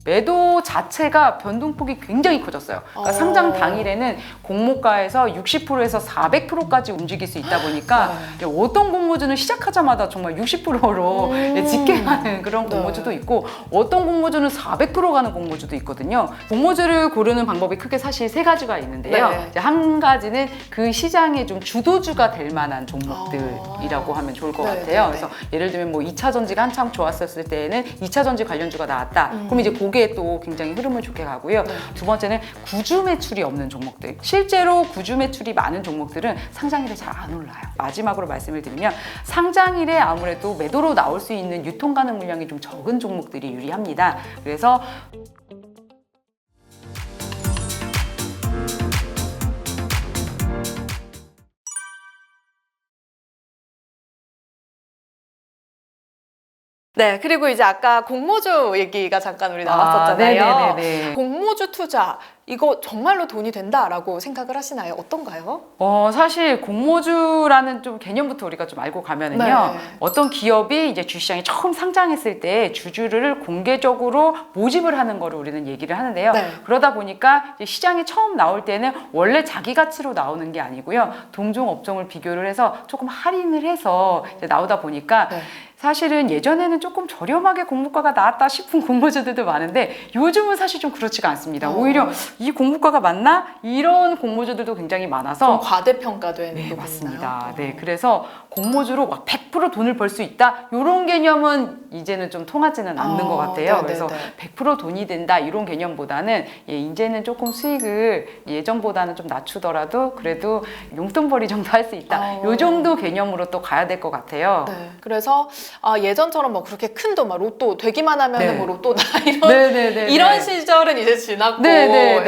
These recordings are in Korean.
매도 자체가 변동폭이 굉장히 커졌어요. 그러니까 상장 당일에는 공모가에서 60%에서 400%까지 움직일 수 있다 보니까 어떤 공모주는 시작하자마자 정말 60%로 직행하는 그런 공모주도 있고 어떤 공모주는 400% 가는 공모주도 있거든요. 공모주를 고르는 방법이 크게 사실 세 가지가 있는데요. 이제 한 가지는 그 시장의 좀 주도주가 될 만한 종목들이라고 하면 좋을 것 같아요. 그래서 예를 들면 뭐 2차 전지가 한참 좋았었을 때에는 2차 전지 관련주가 나왔다. 그럼 이제 그게 또 굉장히 흐름을 좋게 가고요. 두 번째는 구주 매출이 없는 종목들. 실제로 구주 매출이 많은 종목들은 상장일에 잘 안 올라요. 마지막으로 말씀을 드리면 상장일에 아무래도 매도로 나올 수 있는 유통 가능 물량이 좀 적은 종목들이 유리합니다. 그래서 네, 그리고 이제 아까 공모주 얘기가 잠깐 우리 나왔었잖아요. 네네네네. 공모주 투자, 이거 정말로 돈이 된다라고 생각을 하시나요? 어떤가요? 사실 공모주라는 좀 개념부터 우리가 좀 알고 가면은요. 어떤 기업이 이제 주시장에 처음 상장했을 때 주주를 공개적으로 모집을 하는 거를 우리는 얘기를 하는데요. 그러다 보니까 이제 시장에 처음 나올 때는 원래 자기 가치로 나오는 게 아니고요. 동종 업종을 비교를 해서 조금 할인을 해서 이제 나오다 보니까 사실은 예전에는 조금 저렴하게 공모가가 나왔다 싶은 공모주들도 많은데 요즘은 사실 좀 그렇지가 않습니다. 오히려 이 공모가가 맞나? 이런 공모주들도 굉장히 많아서 좀 과대평가된 네, 부분이나요? 맞습니다. 네, 그래서 공모주로 막 100% 돈을 벌 수 있다? 이런 개념은 이제는 좀 통하지는 않는 것 같아요. 그래서 100% 돈이 된다 이런 개념보다는 이제는 조금 수익을 예전보다는 좀 낮추더라도 그래도 용돈벌이 정도 할 수 있다. 이 정도 개념으로 또 가야 될 것 같아요. 그래서 예전처럼 뭐 그렇게 큰 돈, 막 로또 되기만 하면 뭐 로또나 이런 시절은 이제 지났고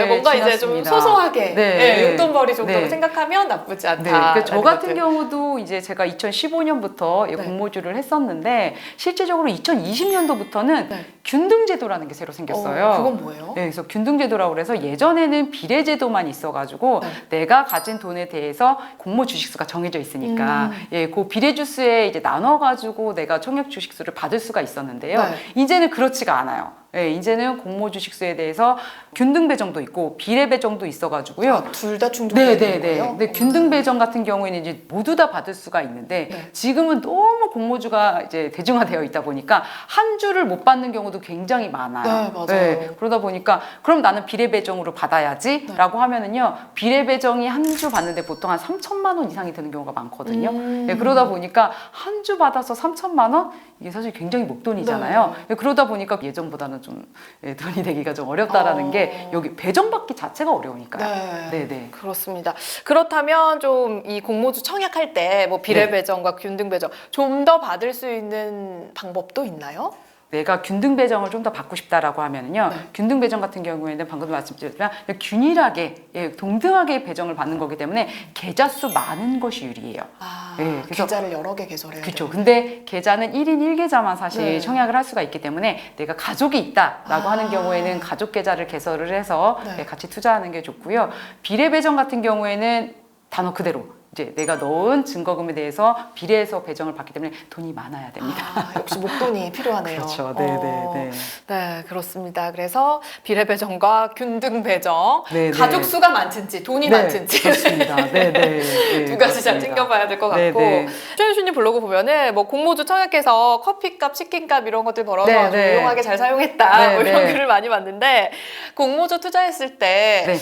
뭔가 이제 좀 소소하게 용돈벌이 정도로 생각하면 나쁘지 않다. 그러니까 저 같은 경우도 이제 제가 2015년부터 공모주를 했었는데 실제적으로 2020년도부터는 균등제도라는 게 새로 생겼어요. 그건 뭐예요? 네, 그래서 균등제도라고 그래서 예전에는 비례제도만 있어가지고 내가 가진 돈에 대해서 공모 주식수가 정해져 있으니까 그 비례주수에 이제 나눠가지고 내가 청약 주식수를 받을 수가 있었는데요. 이제는 그렇지가 않아요. 이제는 공모 주식수에 대해서 균등 배정도 있고 비례 배정도 있어가지고요. 둘 다 충족되는 거예요? 근데 균등 배정 같은 경우에는 이제 모두 다 받을 수가 있는데 지금은 너무 공모주가 이제 대중화되어 있다 보니까 한 주를 못 받는 경우도 굉장히 많아요. 맞아요. 그러다 보니까 그럼 나는 비례 배정으로 받아야지라고 하면은요. 비례 배정이 한 주 받는데 보통 한 3천만 원 이상이 드는 경우가 많거든요. 그러다 보니까 한 주 받아서 3천만 원 이게 사실 굉장히 목돈이잖아요. 그러다 보니까 예전보다는 좀 돈이 되기가 좀 어렵다라는 게 여기 배정받기 자체가 어려우니까요. 그렇습니다. 그렇다면 좀 이 공모주 청약할 때 뭐 비례 배정과 균등 배정 좀 더 받을 수 있는 방법도 있나요? 내가 균등 배정을 좀 더 받고 싶다라고 하면은요. 균등 배정 같은 경우에는 방금 말씀드렸지만 균일하게 동등하게 배정을 받는 거기 때문에 계좌 수 많은 것이 유리해요. 그래서 계좌를 여러 개 개설해야 돼요. 그렇죠. 근데 계좌는 1인 1계좌만 사실 청약을 할 수가 있기 때문에 내가 가족이 있다라고 하는 경우에는 가족 계좌를 개설을 해서 같이 투자하는 게 좋고요. 비례 배정 같은 경우에는 단어 그대로 이제 내가 넣은 증거금에 대해서 비례해서 배정을 받기 때문에 돈이 많아야 됩니다. 역시 목돈이 필요하네요. 그렇죠. 네, 그렇습니다. 그래서 비례 배정과 균등 배정, 가족 수가 많든지 돈이 많든지 그렇습니다. 두 가지 잘 챙겨봐야 될 것 같고 최현수님 블로그 보면은 뭐 공모주 청약해서 커피값, 치킨값 이런 것들 벌어서 아주 유용하게 잘 사용했다 뭐 이런 글을 많이 봤는데 공모주 투자했을 때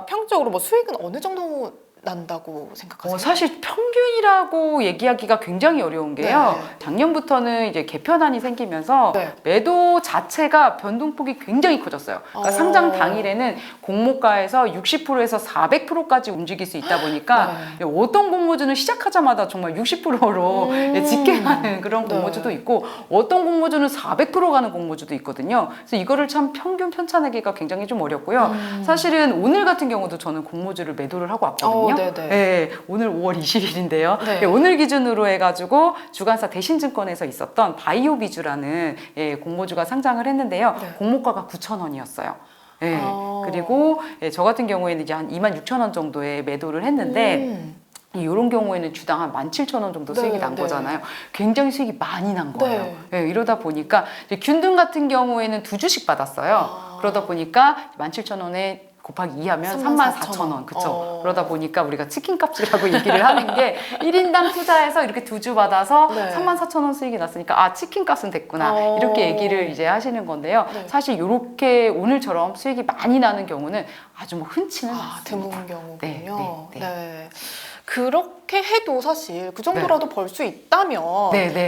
평균적으로 뭐 수익은 어느 정도 난다고 생각하세요? 사실 평균이라고 얘기하기가 굉장히 어려운 게요. 작년부터는 이제 개편안이 생기면서 매도 자체가 변동폭이 굉장히 커졌어요. 그러니까 상장 당일에는 공모가에서 60%에서 400%까지 움직일 수 있다 보니까 어떤 공모주는 시작하자마자 정말 60%로 직행하는 그런 공모주도 있고 어떤 공모주는 400% 가는 공모주도 있거든요. 그래서 이거를 참 평균 편차내기가 굉장히 좀 어렵고요. 사실은 오늘 같은 경우도 저는 공모주를 매도를 하고 왔거든요. 오늘 5월 20일인데요. 오늘 기준으로 해가지고 주간사 대신증권에서 있었던 바이오비주라는 공모주가 상장을 했는데요. 공모가가 9,000원이었어요. 그리고 저 같은 경우에는 이제 한 26,000원 정도에 매도를 했는데 이런 경우에는 주당 한 17,000원 정도 수익이 네, 난 네. 거잖아요. 굉장히 수익이 많이 난 거예요. 네. 네, 이러다 보니까 이제 균등 같은 경우에는 2주씩 받았어요. 그러다 보니까 17,000원에 곱하기 2하면 34,000원. 그쵸? 그러다 보니까 우리가 치킨값이라고 얘기를 하는 게 1인당 투자해서 이렇게 2주 받아서 네. 34,000원 수익이 났으니까 아, 치킨값은 됐구나. 이렇게 얘기를 이제 하시는 건데요. 네. 사실 이렇게 오늘처럼 수익이 많이 나는 경우는 아주 뭐 흔치는 않습니다. 드문 경우군요. 네. 네. 그렇게 해도 사실 그 정도라도 벌 수 있다면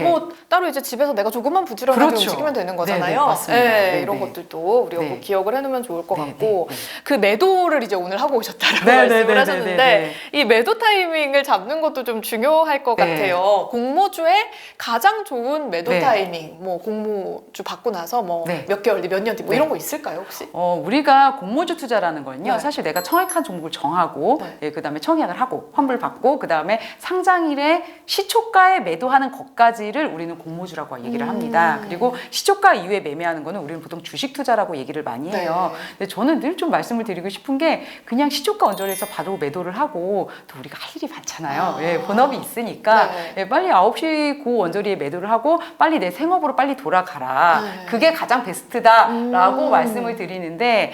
뭐 따로 이제 집에서 내가 조금만 부지런하게 움직이면 되는 거잖아요. 맞습니다. 네, 이런 것들도 우리가 꼭 기억을 해놓으면 좋을 것 같고 그 매도를 이제 오늘 하고 오셨다라고 말씀을 하셨는데 이 매도 타이밍을 잡는 것도 좀 중요할 것 같아요. 공모주의 가장 좋은 매도 타이밍, 뭐 공모주 받고 나서 뭐 몇 개월 뒤, 몇 년 뒤 뭐 이런 거 있을까요 혹시? 우리가 공모주 투자라는 거는요. 사실 내가 청약한 종목을 정하고 그다음에 청약을 하고 환불 받고 그다음에 상장일에 시초가에 매도하는 것까지를 우리는 공모주라고 얘기를 합니다. 그리고 시초가 이후에 매매하는 거는 우리는 보통 주식 투자라고 얘기를 많이 해요. 근데 저는 늘 좀 말씀을 드리고 싶은 게 그냥 시초가 언저리에서 바로 매도를 하고 또 우리가 할 일이 많잖아요. 본업이 있으니까 빨리 9시 고 언저리에 매도를 하고 빨리 내 생업으로 빨리 돌아가라. 그게 가장 베스트다라고 말씀을 드리는데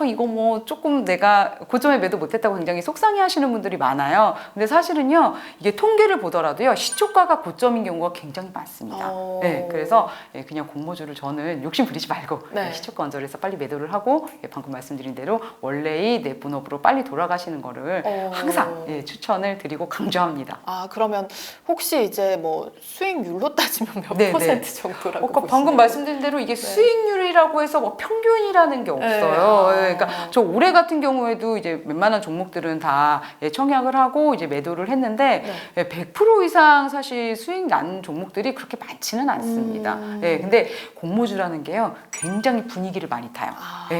이거 뭐 조금 내가 고점에 매도 못했다고 굉장히 속상해 하시는 분들이 많아요. 근데 사실은요, 이게 통계를 보더라도요, 시초가가 고점인 경우가 굉장히 많습니다. 그래서 그냥 공모주를 저는 욕심 부리지 말고 시초가 언저리에서 빨리 매도를 하고 방금 말씀드린 대로 원래의 내 본업으로 빨리 돌아가시는 거를 항상 추천을 드리고 강조합니다. 아, 그러면 혹시 이제 뭐 수익률로 따지면 몇 퍼센트 정도라고 보시나요? 방금 말씀드린 대로 이게 수익률이라고 해서 뭐 평균이라는 게 없어요. 그러니까 저 올해 같은 경우에도 이제 웬만한 종목들은 다 청약을 하고 이제 매도를 했는데 100% 이상 사실 수익 난 종목들이 그렇게 많지는 않습니다. 근데 공모주라는 게요, 굉장히 분위기를 많이 타요.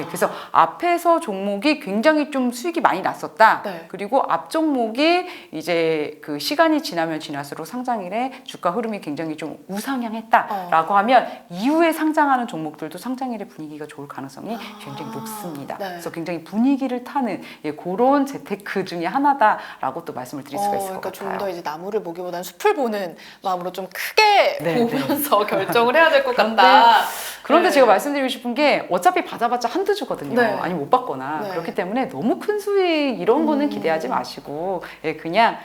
그래서 앞에서 종목이 굉장히 좀 수익이 많이 났었다. 그리고 앞 종목이 이제 그 시간이 지나면 지날수록 상장일에 주가 흐름이 굉장히 좀 우상향했다라고 하면 이후에 상장하는 종목들도 상장일의 분위기가 좋을 가능성이 굉장히 높습니다. 그래서 굉장히 분위기를 타는 그런 재테크 중에 하나다라고 또 말씀을 드릴 수가 있을 것 같아요. 좀 더 이제 나무를 보기보다는 숲을 보는 마음으로 좀 크게 보면서 결정을 해야 될 것 같다. 그런데 제가 말씀드리고 싶은 게 어차피 받아봤자 한두 주거든요. 아니면 못 받거나 그렇기 때문에 너무 큰 수익 이런 거는 기대하지 마시고 그냥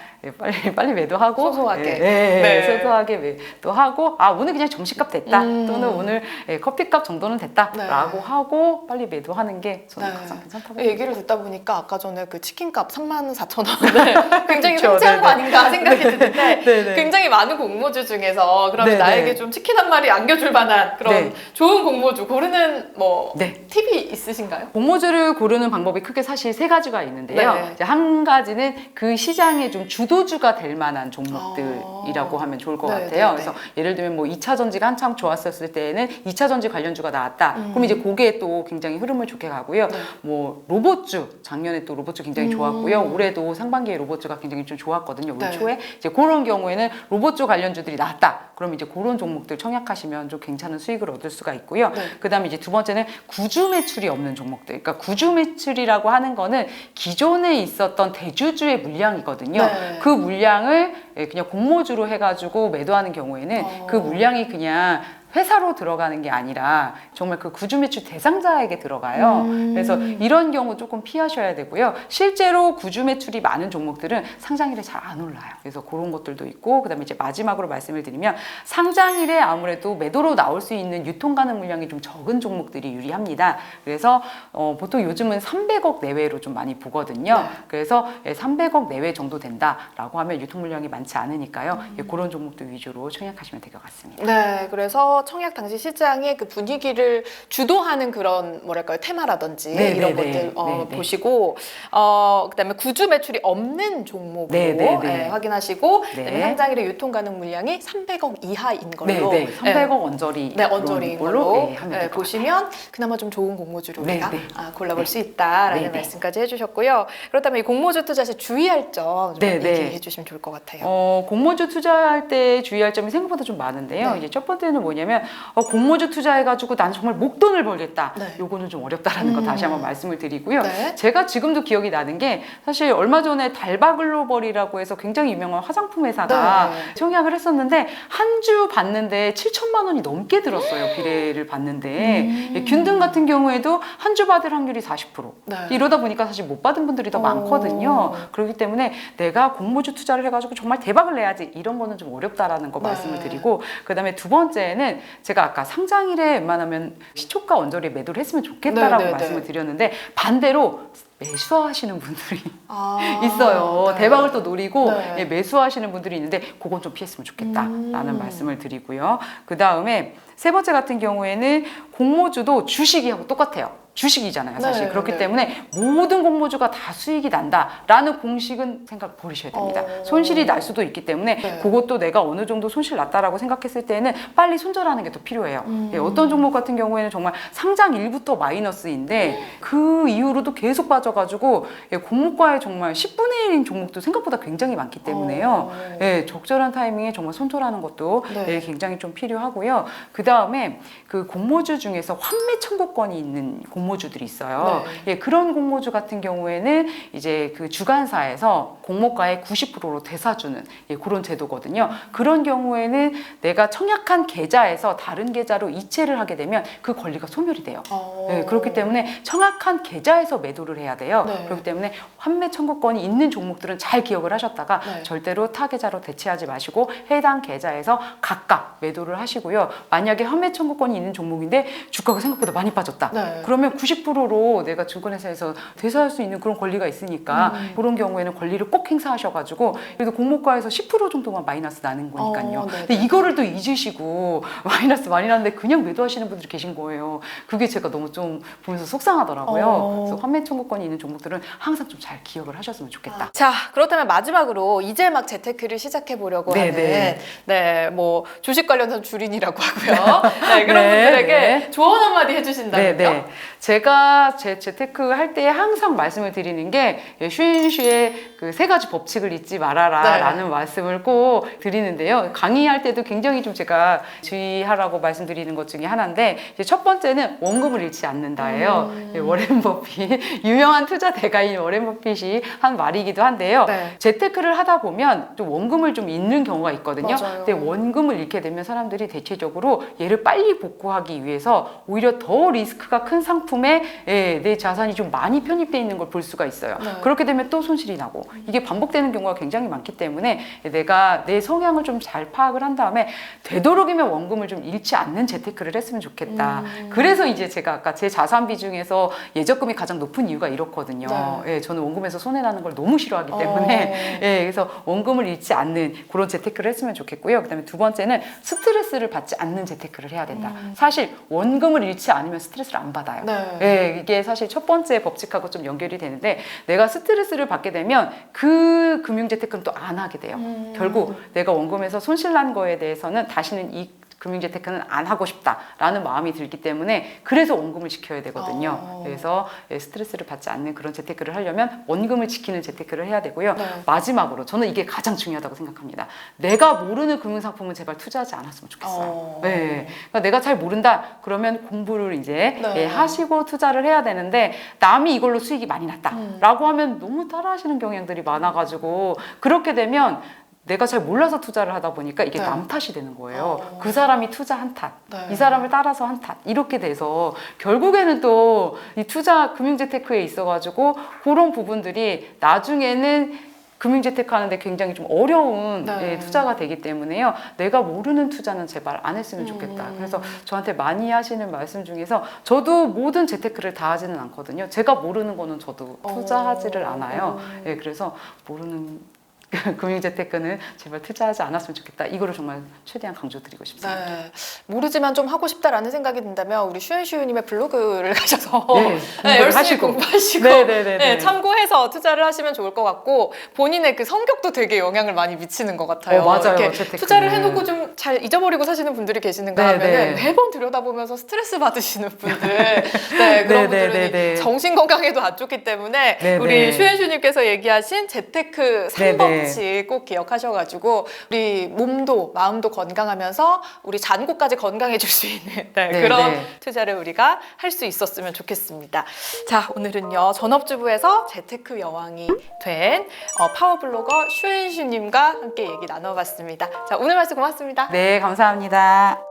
빨리 매도하고 소소하게 매도하고 오늘 그냥 점심값 됐다 또는 오늘 커피값 정도는 됐다라고 하고 빨리 매도하는 게 저는 가장 괜찮다고 얘기를 듣다 보니까 아까 전에 그 치킨값 34,000원을 굉장히 횡재한 거 아닌가 생각이 드는데 굉장히 많은 공모주 중에서 그러면 나에게 좀 치킨 한 마리 안겨줄 만한 그런 좋은 공모주 고르는 뭐 팁이 있으신가요? 공모주를 고르는 방법이 크게 사실 세 가지가 있는데요. 이제 한 가지는 그 시장에 좀 주도주가 될 만한 종목들이라고 하면 좋을 것 같아요. 그래서 예를 들면 뭐 2차 전지가 한참 좋았었을 때에는 2차 전지 관련주가 나왔다. 그럼 이제 그게 또 굉장히 흐름을 좋게 가고요. 뭐 로봇주, 작년에 또 로봇주 굉장히 좋았고요. 올해도 상반기에 로봇주가 굉장히 좀 좋았거든요. 올 초에. 이제 그런 경우에는 로봇주 관련주들이 나왔다. 그럼 이제 그런 종목들 청약하시면 좀 괜찮은 수익을 얻을 수가 있고요. 그다음에 이제 두 번째는 구주 매출이 없는 종목들. 그러니까 구주 매출이라고 하는 거는 기존에 있었던 대주주의 물량이거든요. 그 물량을 그냥 공모주로 해가지고 매도하는 경우에는 그 물량이 그냥 회사로 들어가는 게 아니라 정말 그 구주 매출 대상자에게 들어가요. 그래서 이런 경우 조금 피하셔야 되고요. 실제로 구주 매출이 많은 종목들은 상장일에 잘 안 올라요. 그래서 그런 것들도 있고 그다음에 이제 마지막으로 말씀을 드리면 상장일에 아무래도 매도로 나올 수 있는 유통 가능 물량이 좀 적은 종목들이 유리합니다. 그래서 보통 요즘은 300억 내외로 좀 많이 보거든요. 그래서 300억 내외 정도 된다라고 하면 유통 물량이 많지 않으니까요. 그런 종목들 위주로 청약하시면 될 것 같습니다. 네, 그래서 청약 당시 시장의 그 분위기를 주도하는 그런 뭐랄까요 테마라든지 이런 것들 보시고 그다음에 구주 매출이 없는 종목으로 확인하시고 그다음에 상장일의 유통 가능 물량이 300억 이하인 걸로 300억 언저리인 걸로 보시면 그나마 좀 좋은 공모주를 우리가 골라볼 수 있다라는 말씀까지 해주셨고요. 그렇다면 이 공모주 투자 시 주의할 점 좀 얘기해 주시면 좋을 것 같아요. 공모주 투자할 때 주의할 점이 생각보다 좀 많은데요. 이제 첫 번째는 뭐냐면 뭐냐면 공모주 투자해가지고 난 정말 목돈을 벌겠다. 네. 요거는 좀 어렵다라는 거 다시 한번 말씀을 드리고요. 네. 제가 지금도 기억이 나는 게 사실 얼마 전에 달바글로벌이라고 해서 굉장히 유명한 화장품 회사가 네. 청약을 했었는데 한 주 받는데 7천만 원이 넘게 들었어요. 비례를 받는데 균등 같은 경우에도 한 주 받을 확률이 40%. 네. 이러다 보니까 사실 못 받은 분들이 더 많거든요. 그렇기 때문에 내가 공모주 투자를 해가지고 정말 대박을 내야지 이런 거는 좀 어렵다라는 거 네. 말씀을 드리고 그다음에 두 번째는 제가 아까 상장일에 웬만하면 시초가 언저리에 매도를 했으면 좋겠다라고 네. 말씀을 드렸는데 반대로 매수하시는 분들이 아, 있어요. 네. 대박을 또 노리고 네. 예, 매수하시는 분들이 있는데 그건 좀 피했으면 좋겠다라는 말씀을 드리고요. 그 다음에 세 번째 같은 경우에는 공모주도 주식이하고 똑같아요. 주식이잖아요, 사실. 네, 그렇기 네. 때문에 모든 공모주가 다 수익이 난다라는 공식은 생각 버리셔야 됩니다. 손실이 날 수도 있기 때문에 네. 그것도 내가 어느 정도 손실 났다라고 생각했을 때는 빨리 손절하는 게 더 필요해요. 예, 어떤 종목 같은 경우에는 정말 상장 일부터 마이너스인데 그 이후로도 계속 빠져가지고 예, 공모가에 정말 10분의 1인 종목도 생각보다 굉장히 많기 때문에요. 예, 적절한 타이밍에 정말 손절하는 것도 네. 예, 굉장히 좀 필요하고요. 그 다음에 그 공모주 중에서 환매 청구권이 있는 공모주들이 있어요. 네. 예, 그런 공모주 같은 경우에는 이제 그 주관사에서 공모가의 90%로 되사주는 예, 그런 제도거든요. 그런 경우에는 내가 청약한 계좌에서 다른 계좌로 이체를 하게 되면 그 권리가 소멸이 돼요. 네, 그렇기 때문에 청약한 계좌에서 매도를 해야 돼요. 네. 그렇기 때문에 환매 청구권이 있는 종목들은 잘 기억을 하셨다가 네. 절대로 타 계좌로 대체하지 마시고 해당 계좌에서 각각 매도를 하시고요. 만약에 환매 청구권이 있는 종목인데 주가가 생각보다 많이 빠졌다. 네. 그러면 90%로 내가 증권회사에서 되사할 수 있는 그런 권리가 있으니까 그런 경우에는 권리를 꼭 행사하셔가지고 그래도 공모가에서 10% 정도만 마이너스 나는 거니까요. 네, 근데 이거를 또 잊으시고 마이너스 많이 나는데 그냥 매도하시는 분들이 계신 거예요. 그게 제가 너무 좀 보면서 속상하더라고요. 그래서 환매 청구권이 있는 종목들은 항상 좀 잘 기억을 하셨으면 좋겠다. 자, 그렇다면 마지막으로 이제 막 재테크를 시작해 보려고 네, 하는 뭐 주식 관련해서 주린이라고 하고요. 네, 그런 네, 분들에게 네. 조언 한마디 해주신다면요. 제가 제 재테크 할 때 항상 말씀을 드리는 게 슈앤슈의 그 세 가지 법칙을 잊지 말아라라는 말씀을 꼭 드리는데요. 강의할 때도 굉장히 좀 제가 주의하라고 말씀드리는 것 중에 하나인데 이제 첫 번째는 원금을 잃지 않는다예요. 워렌 버핏 유명한 투자 대가인 워렌 버핏이 한 말이기도 한데요. 네. 재테크를 하다 보면 좀 원금을 좀 잃는 경우가 있거든요. 맞아요. 근데 원금을 잃게 되면 사람들이 대체적으로 얘를 빨리 복구하기 위해서 오히려 더 리스크가 큰 상품에 내 자산이 좀 많이 편입돼 있는 걸 볼 수가 있어요. 네. 그렇게 되면 또 손실이 나고 이게 반복되는 경우가 굉장히 많기 때문에 내가 내 성향을 좀 잘 파악을 한 다음에 되도록이면 원금을 좀 잃지 않는 재테크를 했으면 좋겠다. 그래서 이제 제가 아까 제 자산 비중에서 예적금이 가장 높은 이유가 이렇거든요. 네. 예, 저는 원금에서 손해 나는 걸 너무 싫어하기 때문에 예, 그래서 원금을 잃지 않는 그런 재테크를 했으면 좋겠고요. 그다음에 두 번째는 스트레스를 받지 않는 재테크를 해야 된다. 사실 원금을 잃지 않으면 스트레스를 안 받아요. 네. 예, 이게 사실 첫 번째 법칙하고 좀 연결이 되는데 내가 스트레스를 받게 되면 그 금융 재테크는 또 안 하게 돼요. 결국 내가 원금에서 손실 난 거에 대해서는 다시는 이 금융재테크는 안 하고 싶다라는 마음이 들기 때문에 그래서 원금을 지켜야 되거든요. 그래서 스트레스를 받지 않는 그런 재테크를 하려면 원금을 지키는 재테크를 해야 되고요. 네. 마지막으로 저는 이게 가장 중요하다고 생각합니다. 내가 모르는 금융상품은 제발 투자하지 않았으면 좋겠어요. 네. 그러니까 내가 잘 모른다 그러면 공부를 이제 네. 하시고 투자를 해야 되는데 남이 이걸로 수익이 많이 났다라고 하면 너무 따라하시는 경향들이 많아가지고 그렇게 되면 내가 잘 몰라서 투자를 하다 보니까 이게 네. 남 탓이 되는 거예요. 그 사람이 투자한 탓, 네. 이 사람을 따라서 한 탓 이렇게 돼서 결국에는 또 이 투자 금융재테크에 있어가지고 그런 부분들이 나중에는 금융재테크 하는데 굉장히 좀 어려운 네. 투자가 되기 때문에요. 내가 모르는 투자는 제발 안 했으면 좋겠다. 그래서 저한테 많이 하시는 말씀 중에서 저도 모든 재테크를 다 하지는 않거든요. 제가 모르는 거는 저도 투자하지를 않아요. 예, 그래서 모르는 금융재테크는 제발 투자하지 않았으면 좋겠다. 이거를 정말 최대한 강조드리고 싶습니다. 네. 모르지만 좀 하고 싶다라는 생각이 든다면 우리 슈앤슈님의 블로그를 가셔서 열심히 하시고. 공부하시고 네. 참고해서 투자를 하시면 좋을 것 같고 본인의 그 성격도 되게 영향을 많이 미치는 것 같아요. 맞아요. 이렇게 재테크는. 투자를 해놓고 좀 잘 잊어버리고 사시는 분들이 계시는가 하면은 네. 매번 들여다보면서 스트레스 받으시는 분들 그런 분들은 정신 건강에도 안 좋기 때문에 우리 슈앤슈님께서 얘기하신 재테크 3법 스트레치 꼭 기억하셔가지고 우리 몸도 마음도 건강하면서 우리 잔고까지 건강해질 수 있는 그런 투자를 우리가 할 수 있었으면 좋겠습니다. 자, 오늘은요 전업주부에서 재테크 여왕이 된 파워블로거 슈엔슈님과 함께 얘기 나눠봤습니다. 자, 오늘 말씀 고맙습니다. 네, 감사합니다.